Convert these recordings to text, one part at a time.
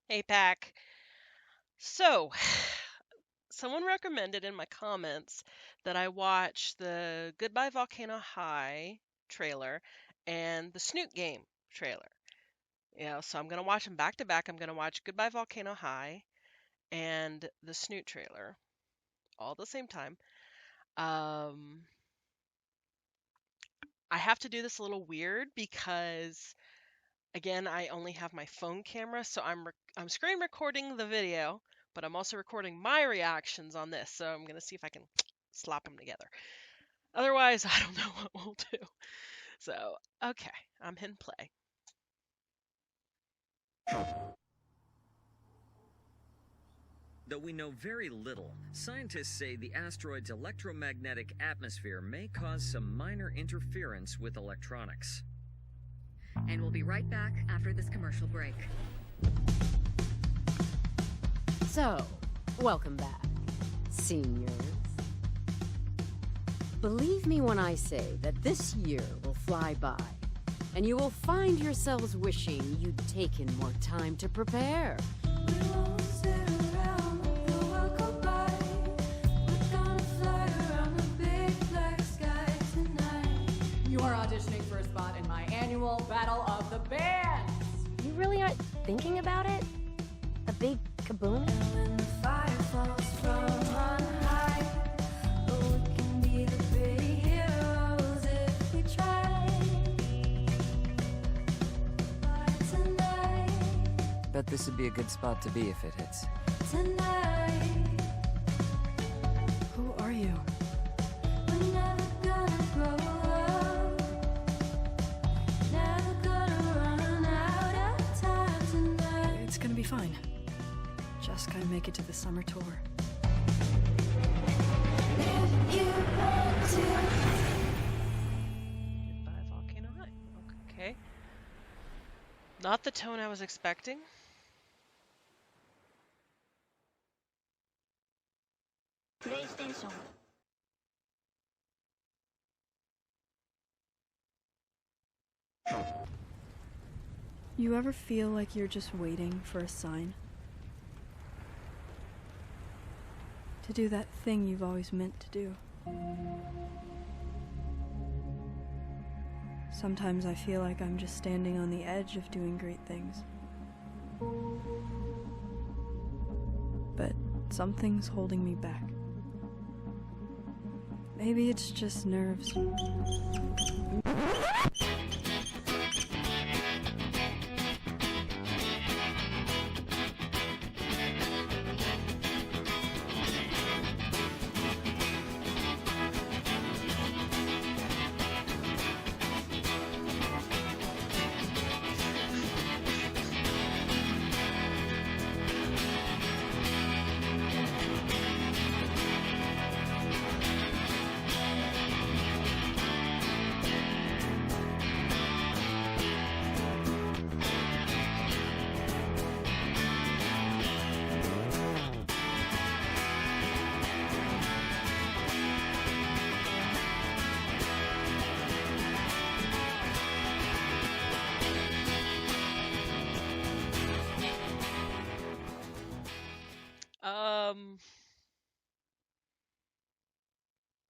Hey, Pack. So, someone recommended in my comments that I watch the Goodbye Volcano High trailer and the Snoot game trailer. Yeah, so I'm gonna watch them back to back. I'm gonna watch Goodbye Volcano High and the Snoot trailer all at the same time. Um, I have to do this a little weird because again, I only have my phone camera, so I'm screen recording the video, but I'm also recording my reactions on this. So I'm gonna see if I can slap them together. Otherwise, I don't know what we'll do. So, okay, I'm hitting play. Though we know very little, scientists say the asteroid's electromagnetic atmosphere may cause some minor interference with electronics. And we'll be right back after this commercial break. So, welcome back, seniors. Believe me when I say that this year will fly by, and you will find yourselves wishing you'd taken more time to prepare. We won't sit around, the world go by. We're gonna fly around the big black sky tonight. You are auditioning for a spot in my annual Battle of the Bands. You really aren't thinking about it? A big kaboom? And when the fire falls from on high, oh, we can be the big heroes if we try. But tonight, Bet this would be a good spot to be if it hits. tonight, Who are you? we're never gonna grow up. Never gonna run out of time tonight. It's gonna be fine. Just gotta make it to the summer tour. If you want to. Goodbye Volcano High. Okay. Not the tone I was expecting. PlayStation. You ever feel like you're just waiting for a sign? To do that thing you've always meant to do. Sometimes I feel like I'm just standing on the edge of doing great things. But something's holding me back. Maybe it's just nerves.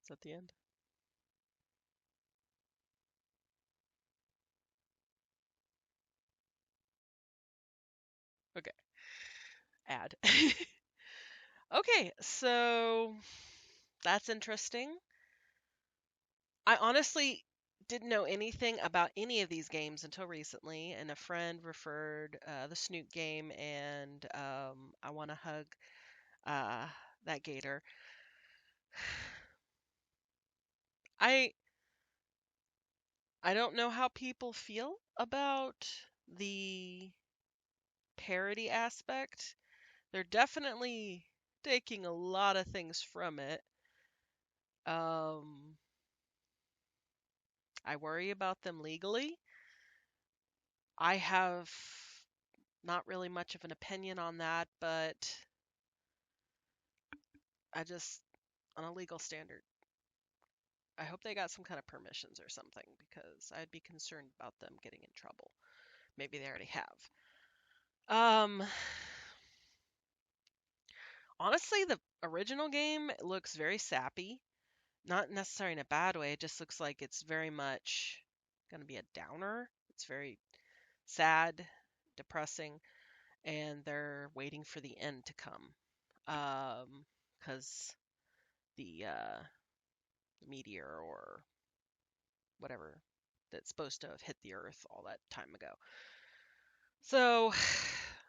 Is that the end? Okay. Add. Okay, so that's interesting. I honestly didn't know anything about any of these games until recently, and a friend referred the Snoot game, and I want to hug that gator. I I don't know how people feel about the parody aspect. They're definitely taking a lot of things from it. Um, I worry about them legally. I have not really much of an opinion on that, but I just, on a legal standard, I hope they got some kind of permissions or something because I'd be concerned about them getting in trouble. Maybe they already have. Honestly, the original game looks very sappy. Not necessarily in a bad way. It just looks like it's very much going to be a downer. It's very sad, depressing, and they're waiting for the end to come. Because the meteor or whatever that's supposed to have hit the Earth all that time ago. So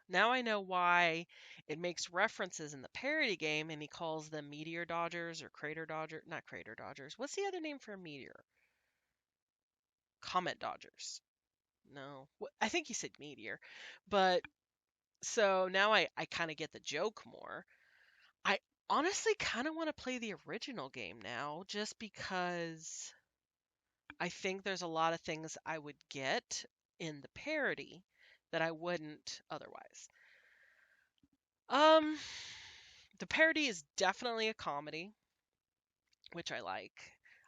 now I know why it makes references in the parody game and he calls them meteor dodgers or crater dodger, not crater dodgers. What's the other name for a meteor? Comet dodgers. No, I think he said meteor. But so now I kind of get the joke more. I honestly kind of want to play the original game now just because I think there's a lot of things I would get in the parody that I wouldn't otherwise. Um, the parody is definitely a comedy, which I like.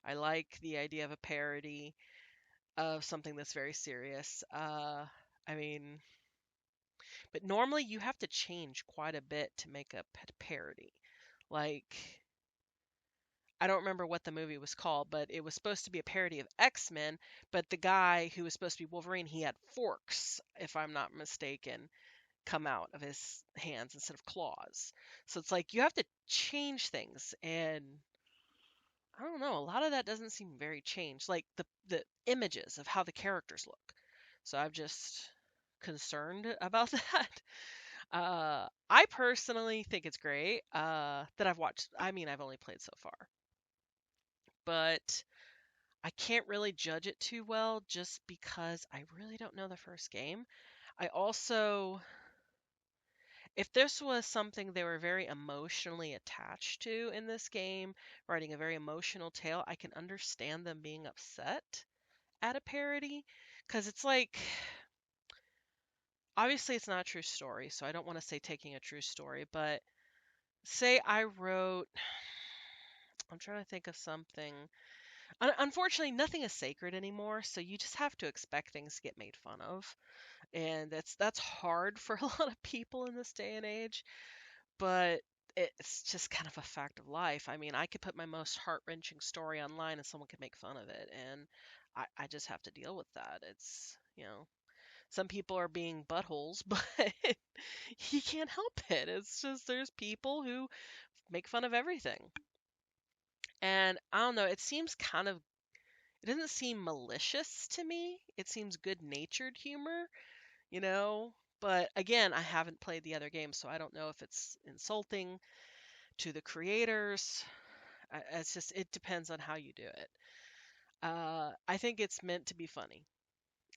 I like the idea of a parody of something that's very serious. I mean, but normally you have to change quite a bit to make a parody. Like, I don't remember what the movie was called, but it was supposed to be a parody of X-Men, but the guy who was supposed to be Wolverine, he had forks, if I'm not mistaken, come out of his hands instead of claws. So it's like you have to change things, and I don't know, a lot of that doesn't seem very changed, like the images of how the characters look. So I'm just concerned about that. I personally think it's great that I've watched. I mean, I've only played so far, but I can't really judge it too well just because I really don't know the first game. I also, if this was something they were very emotionally attached to in this game, writing a very emotional tale, I can understand them being upset at a parody because it's like, obviously it's not a true story, so I don't want to say taking a true story, but say I wrote, I'm trying to think of something. Unfortunately, nothing is sacred anymore, so you just have to expect things to get made fun of. And that's hard for a lot of people in this day and age, but it's just kind of a fact of life. I mean, I could put my most heart-wrenching story online and someone could make fun of it, and I just have to deal with that. It's, some people are being buttholes, but you can't help it. It's just there's people who make fun of everything. And I don't know, it doesn't seem malicious to me. It seems good-natured humor, you know? But again, I haven't played the other games, so I don't know if it's insulting to the creators. It's just, it depends on how you do it. I think it's meant to be funny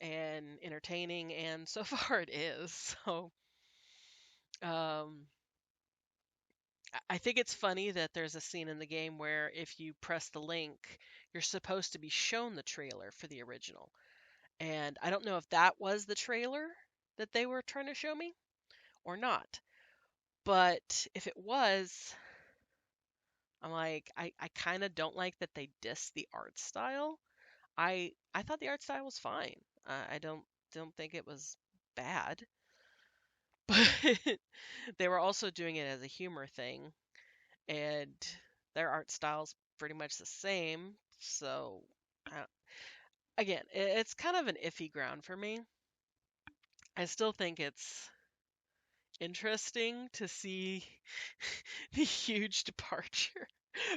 and entertaining, and so far it is. So, um, I think it's funny that there's a scene in the game where if you press the link, you're supposed to be shown the trailer for the original. And I don't know if that was the trailer that they were trying to show me or not. But if it was, I'm like, I kind of don't like that they diss the art style. I thought the art style was fine. I don't think it was bad. But they were also doing it as a humor thing, and their art style's pretty much the same. So, uh, again, it's kind of an iffy ground for me. I still think it's interesting to see the huge departure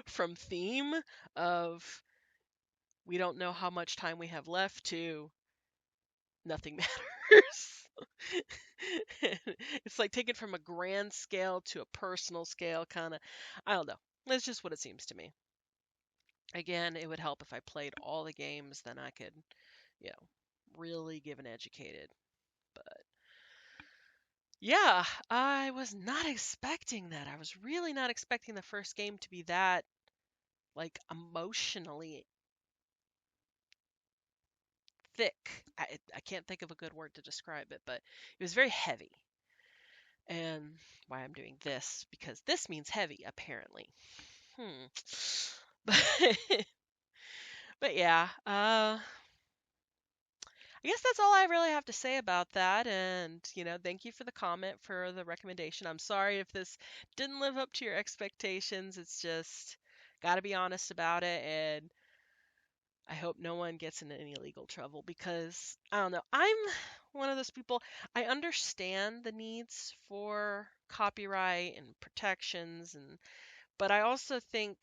from theme of we don't know how much time we have left to nothing matters. It's like taken from a grand scale to a personal scale, kind of. I don't know. That's just what it seems to me. Again, it would help if I played all the games, then I could, really give an educated. But yeah, I was not expecting that. I was really not expecting the first game to be that, like, emotionally thick. I can't think of a good word to describe it, but it was very heavy. And why I'm doing this, because this means heavy, apparently. But, but yeah, I guess that's all I really have to say about that. And, thank you for the comment, for the recommendation. I'm sorry if this didn't live up to your expectations. It's just got to be honest about it. And I hope no one gets in any legal trouble because I don't know. I'm one of those people. I understand the needs for copyright and protections, but I also think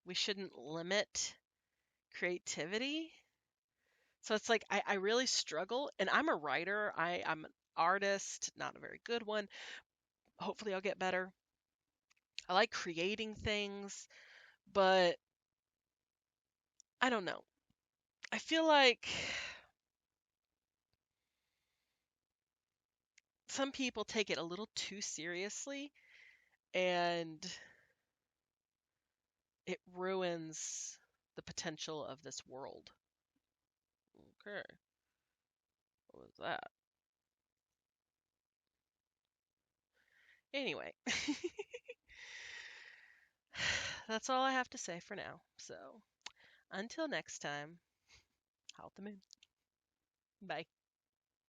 we shouldn't limit creativity. So it's like I really struggle, and I'm a writer. I'm an artist, not a very good one. Hopefully, I'll get better. I like creating things, but I don't know. I feel like some people take it a little too seriously, and it ruins the potential of this world. Okay, what was that? Anyway, that's all I have to say for now. So, until next time, halt the moon. Bye.